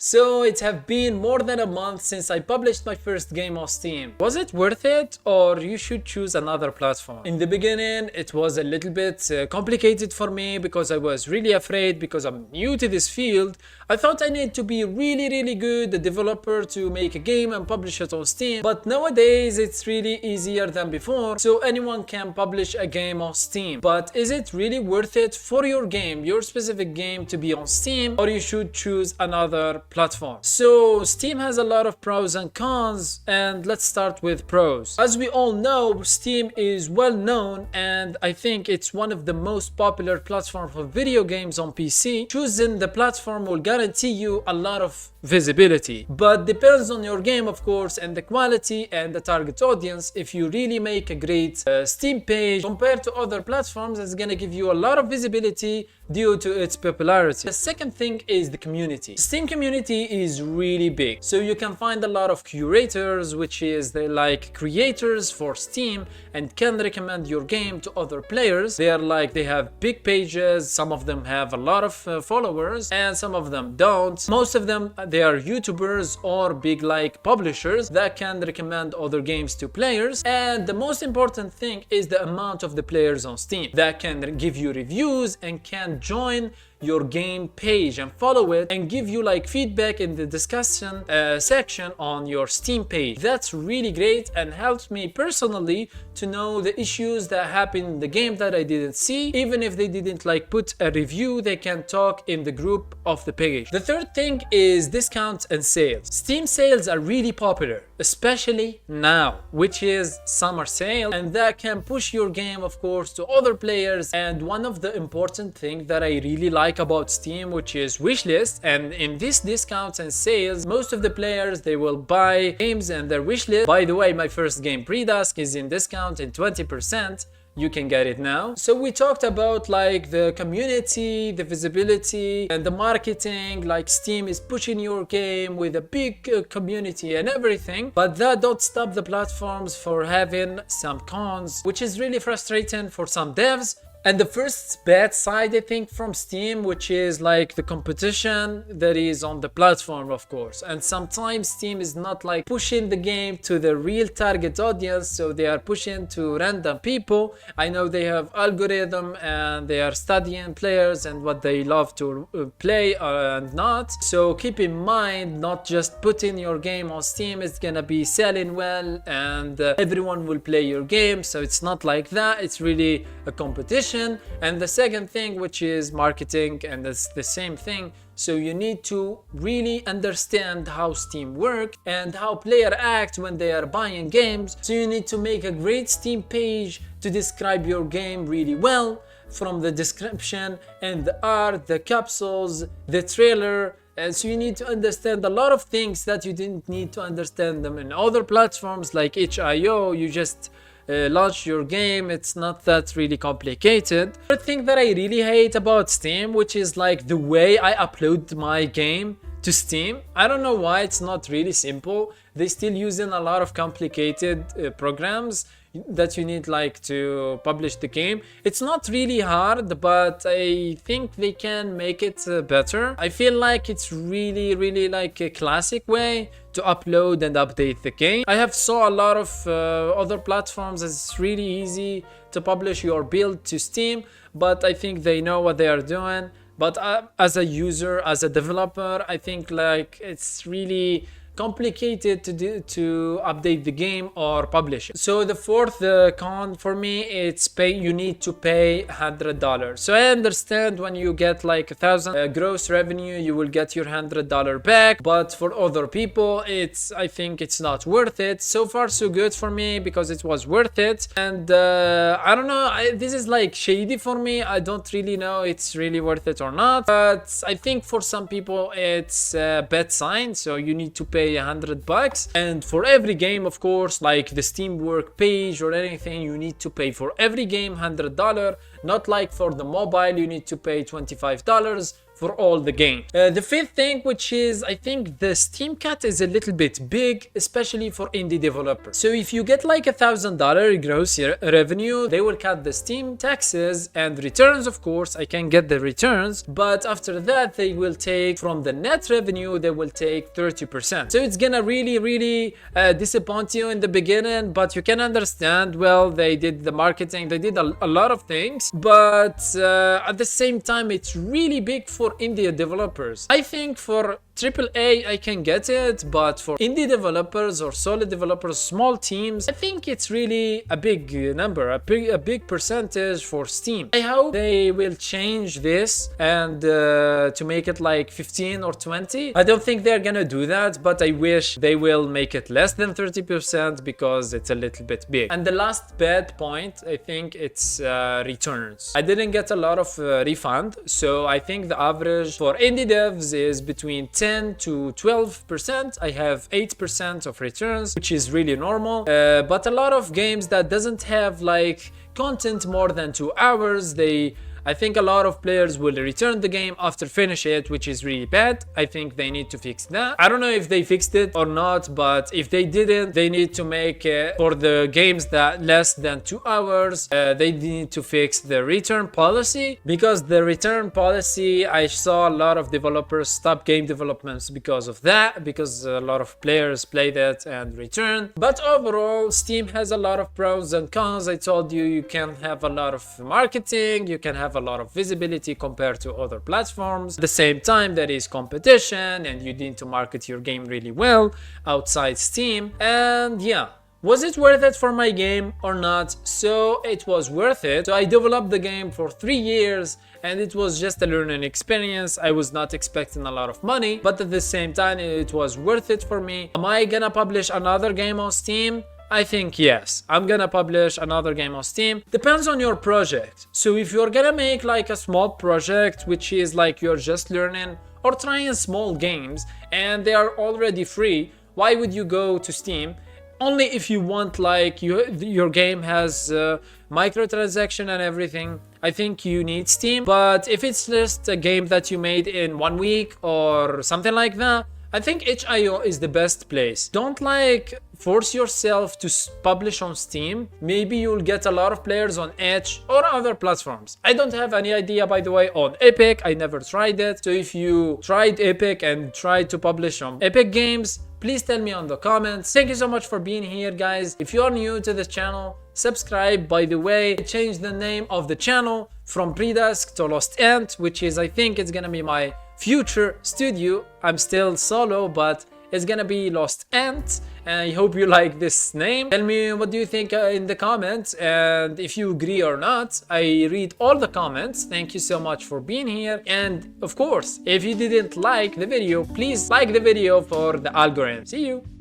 So it have been more than a month since I published my first game on Steam. Was it worth it, or you should choose another platform? In the beginning it was a little bit complicated for me because I was really afraid, because I'm new to this field. I thought I need to be really good, a developer, to make a game and publish it on Steam. But nowadays it's really easier than before, so anyone can publish a game on Steam. But is it really worth it for your game, your specific game, to be on Steam, or you should choose another platform? So Steam has a lot of pros and cons, and let's start with pros. As we all know, Steam is well known, and I think it's one of the most popular platforms for video games on PC. Choosing the platform will guarantee you a lot of visibility, but depends on your game, of course, and the quality and the target audience. If you really make a great Steam page compared to other platforms, it's gonna give you a lot of visibility due to its popularity. The second thing is the community. Steam community is really big, so you can find a lot of curators, which is they like creators for Steam and can recommend your game to other players. They have big pages, some of them have a lot of followers and some of them don't. Most of them, they are YouTubers or big like publishers that can recommend other games to players. And the most important thing is the amount of the players on Steam that can give you reviews and can join your game page and follow it and give you like feedback in the discussion section on your Steam page. That's really great and helps me personally to know the issues that happen in the game that I didn't see. Even if they didn't like put a review, they can talk in the group of the page. The third thing is discounts and sales. Steam sales are really popular, especially now, which is summer sale, and that can push your game, of course, to other players. And one of the important things that I really like about Steam, which is wishlist, and in these discounts and sales, most of the players, they will buy games in their wishlist. By the way, my first game, Pre-Dusk, is in discount in 20%. You can get it now. So we talked about like the community, the visibility, and the marketing. Like Steam is pushing your game with a big community and everything, but that don't stop the platforms for having some cons, which is really frustrating for some devs. And the first bad side, I think, from Steam, which is like the competition that is on the platform, of course. And sometimes Steam is not like pushing the game to the real target audience, so they are pushing to random people. I know they have algorithm and they are studying players and what they love to play and not. So keep in mind, not just putting your game on Steam is gonna be selling well and everyone will play your game. So it's not like that. It's really a competition. And the second thing, which is marketing, and that's the same thing. So you need to really understand how Steam works and how players act when they are buying games. So you need to make a great Steam page to describe your game really well, from the description and the art, the capsules, the trailer. And so you need to understand a lot of things that you didn't need to understand them in other platforms like itch.io. You just launch your game. It's not that really complicated. The thing that I really hate about Steam, which is like the way I upload my game to Steam. I don't know why it's not really simple. They still using a lot of complicated programs that you need like to publish the game. It's not really hard, but I think they can make it better. I feel like it's really like a classic way to upload and update the game. I have saw a lot of other platforms. It's really easy to publish your build to Steam, but I think they know what they are doing. But as a user, as a developer, I think like it's really complicated to update the game or publish it. So the fourth con for me, it's you need to pay $100. So I understand when you get like 1,000 gross revenue, you will get your $100 back, but for other people, I think it's not worth it. So far so good for me because it was worth it. And I don't know, this is like shady for me. I don't really know it's really worth it or not, but I think for some people it's a bad sign. So you need to pay $100, and for every game, of course, like the Steam work page or anything, you need to pay for every game $100. Not like for the mobile, you need to pay $25 for all the game. The fifth thing, which is I think the Steam cut is a little bit big, especially for indie developers. So if you get like $1,000 gross revenue, they will cut the Steam taxes and returns. Of course, I can get the returns, but after that they will take from the net revenue, they will take 30%. So it's gonna really disappoint you in the beginning, but you can understand, well, they did the marketing, they did a lot of things, but at the same time it's really big for indie developers. I think for AAA I can get it, but for indie developers or solo developers, small teams, I think it's really a big number, a big percentage for Steam. I hope they will change this and to make it like 15 or 20. I don't think they're gonna do that, but I wish they will make it less than 30% because it's a little bit big. And the last bad point, I think it's returns. I didn't get a lot of refund, so I think the average for indie devs is between 10 to 12%. I have 8% of returns, which is really normal, but a lot of games that doesn't have like content more than 2 hours, I think a lot of players will return the game after finish it, which is really bad. I think they need to fix that. I don't know if they fixed it or not, but if they didn't, they need to make it for the games that less than 2 hours, they need to fix the return policy, because the return policy, I saw a lot of developers stop game developments because of that, because a lot of players play that and return. But overall, Steam has a lot of pros and cons. I told you, you can have a lot of marketing, you can have a lot of visibility compared to other platforms. At the same time, there is competition and you need to market your game really well outside Steam. And yeah, was it worth it for my game or not? So it was worth it. So I developed the game for 3 years and it was just a learning experience. I was not expecting a lot of money, but at the same time it was worth it for me. Am I gonna publish another game on Steam? I think yes, I'm gonna publish another game on Steam. Depends on your project. So if you're gonna make like a small project, which is like you're just learning or trying small games and they are already free, why would you go to Steam? Only if you want like your game has microtransaction and everything, I think you need Steam. But if it's just a game that you made in 1 week or something like that, I think itch.io is the best place. Don't like force yourself to publish on Steam. Maybe you'll get a lot of players on Itch or other platforms. I don't have any idea, by the way, on Epic. I never tried it. So if you tried Epic and tried to publish on Epic Games, please tell me on the comments. Thank you so much for being here, guys. If you are new to the channel, subscribe. By the way, I changed the name of the channel from Predusk to Lost Ant, which is, I think it's gonna be my future studio. I'm still solo, but it's gonna be Lost Ant, and I hope you like this name. Tell me what do you think in the comments, and if you agree or not. I read all the comments. Thank you so much for being here, and of course, if you didn't like the video, please like the video for the algorithm. See you.